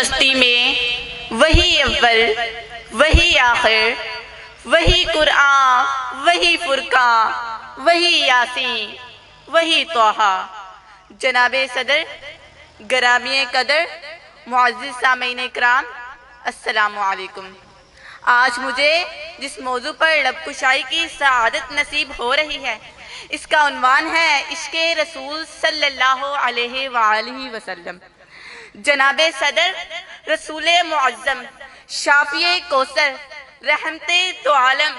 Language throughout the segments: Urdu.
مستی میں وہی اول وہی آخر، وہی قرآن وہی فرقان وہی یاسین وہی طٰہٰ۔ جناب صدر، گرامی قدر، معزز سامعین اکرام، السلام علیکم۔ آج مجھے جس موضوع پر لب کشائی کی سعادت نصیب ہو رہی ہے، اس کا عنوان ہے عشق رسول صلی اللہ علیہ وآلہ وسلم۔ جناب صدر، رسول معظم، شافع کوثر، رحمت دو عالم،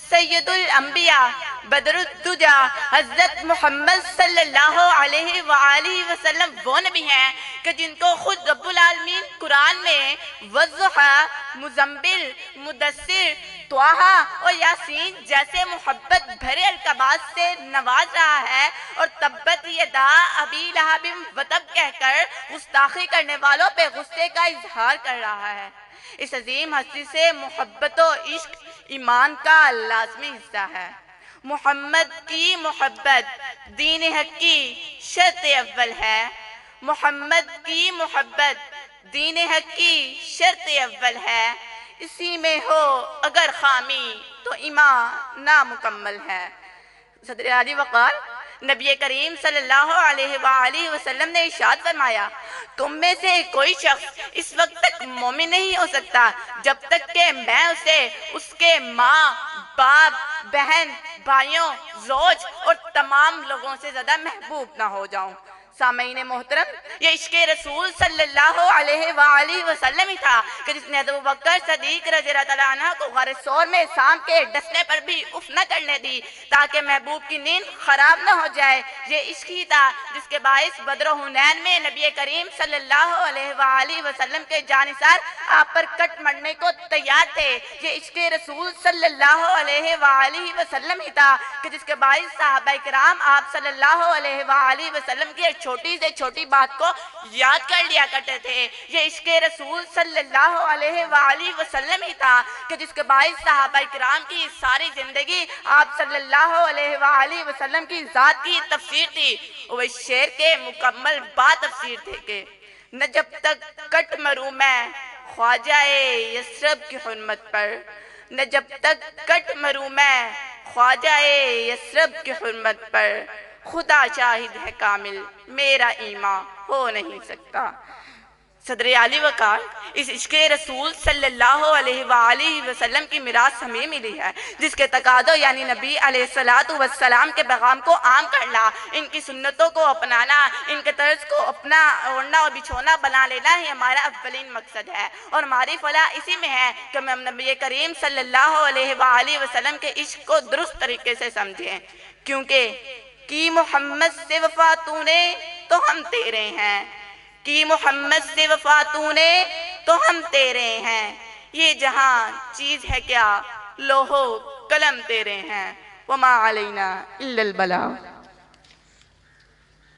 سید الانبیاء، بدر الدجا، حضرت محمد صلی اللہ علیہ وآلہ وسلم وہ نبی ہیں کہ جن کو خود رب العالمین قرآن میں والضحیٰ، مزمل، مدثر، طٰہٰ اور یاسین جیسے محبت بھرے القابات سے نواز رہا ہے، اور تبت یدا ابی لہب وتب کہہ کر گستاخی کرنے والوں پہ غصے کا اظہار کر رہا ہے۔ اس عظیم ہستی سے محبت و عشق ایمان کا لازمی حصہ ہے۔ محمد کی محبت دین حق کی شرط اول ہے۔ محمد کی محبت دین حق کی شرط اول ہے۔ اسی میں ہو اگر خامی تو ایمان نامکمل ہے۔ صدر عالی وقار نبی کریم صلی اللہ علیہ وآلہ وسلم نے ارشاد فرمایا، تم میں سے کوئی شخص اس وقت تک مومن نہیں ہو سکتا جب تک کہ میں اسے اس کے ماں، باپ، بہن، بھائیوں، زوج اور تمام لوگوں سے زیادہ محبوب نہ ہو جاؤں۔ سامعین محترم، یہ عشق رسول صلی اللہ علیہ وآلہ وسلم ہی تھا کہ جس نے ابو بکر صدیق رضی اللہ تعالیٰ عنہ کو غار ثور میں سانپ کے ڈسنے پر بھی اف نہ کرنے دی تاکہ محبوب کی نیند خراب نہ ہو جائے۔ یہ عشق ہی تھا جس کے باعث بدر و حنین میں نبی کریم صلی اللہ علیہ وآلہ وسلم کے جانثار آپ پر کٹ مرنے کو تیار تھے۔ یہ عشق رسول صلی اللہ علیہ وآلہ وسلم ہی تھا کہ جس کے باعث صحابہ کرام آپ صلی اللہ علیہ وآلہ وسلم کی چھوٹی سے چھوٹی بات کو یاد کر لیا کرتے تھے۔ یہ عشق رسول صلی اللہ علیہ وآلہ وسلم ہی تھا کہ جس کے باعث صحابہ کرام کی ساری زندگی آپ صلی اللہ علیہ وآلہ وسلم کی ذات کی تفسیر تھی۔ وہ اس شعر کے مکمل با تفسیر تھے کہ نہ جب تک کٹ مروں میں خواجہ یثرب کی حرمت پر، نہ جب تک کٹ مروں میں خواجہ یثرب کی حرمت پر، خدا شاہد ہے کامل میرا ایمان ہو نہیں سکتا۔ صدر عالی وقار، اس عشق رسول صلی اللہ علیہ وآلہ وسلم کی میراث ہمیں ملی ہے، جس کے تقاضوں یعنی نبی علیہ السلام کے پیغام کو عام کرنا، ان کی سنتوں کو اپنانا، ان کے طرز کو اپنا اوڑھنا اور بچھونا بنا لینا ہی ہمارا اولین مقصد ہے، اور ہماری فلاح اسی میں ہے کہ ہم نبی کریم صلی اللہ علیہ وآلہ وسلم کے عشق کو درست طریقے سے سمجھیں، کیونکہ کی محمد سے وفا تو نے تو ہم تیرے ہیں، کی محمد سے وفا تو نے تو ہم تیرے ہیں، یہ جہاں چیز ہے کیا لوح و قلم تیرے ہیں، وما علینا الا البلاغ۔